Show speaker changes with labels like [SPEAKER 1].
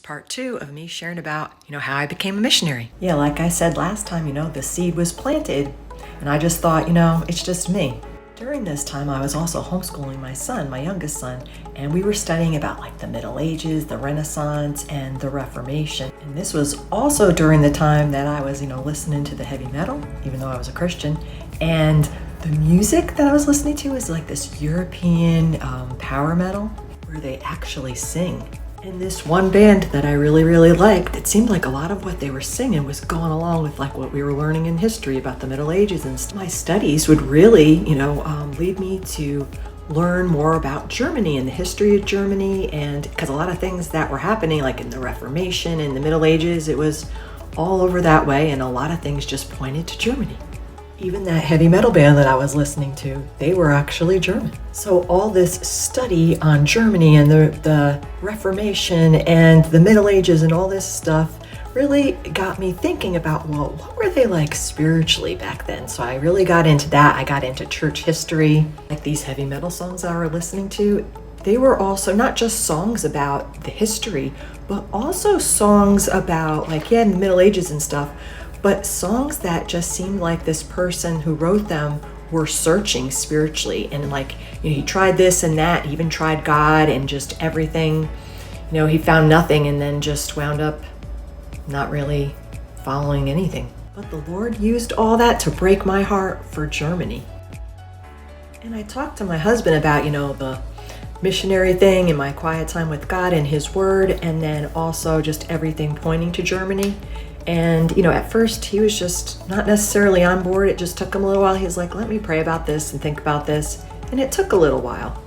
[SPEAKER 1] part 2 of me sharing about, how I became a missionary. Yeah, like I said last time, the seed was planted, and I just thought, it's just me. During this time, I was also homeschooling my son, my youngest son, and we were studying about like the Middle Ages, the Renaissance, and the Reformation. And this was also during the time that I was, listening to the heavy metal, even though I was a Christian, and the music that I was listening to is like this European power metal where they actually sing. And this one band that I really, really liked, it seemed like a lot of what they were singing was going along with like what we were learning in history about the Middle Ages. And my studies would really, lead me to learn more about Germany and the history of Germany. And because a lot of things that were happening, like in the Reformation and the Middle Ages, it was all over that way. And a lot of things just pointed to Germany. Even that heavy metal band that I was listening to, they were actually German. So all this study on Germany and the Reformation and the Middle Ages and all this stuff really got me thinking about, well, what were they like spiritually back then? So I really got into that. I got into church history. Like these heavy metal songs I was listening to, they were also not just songs about the history, but also songs about the Middle Ages and stuff, but songs that just seemed like this person who wrote them were searching spiritually. And he tried this and that, he even tried God and just everything. He found nothing and then just wound up not really following anything. But the Lord used all that to break my heart for Germany. And I talked to my husband about, the missionary thing and my quiet time with God and His Word, and then also just everything pointing to Germany. And, at first he was just not necessarily on board. It just took him a little while. He was like, let me pray about this and think about this. And it took a little while.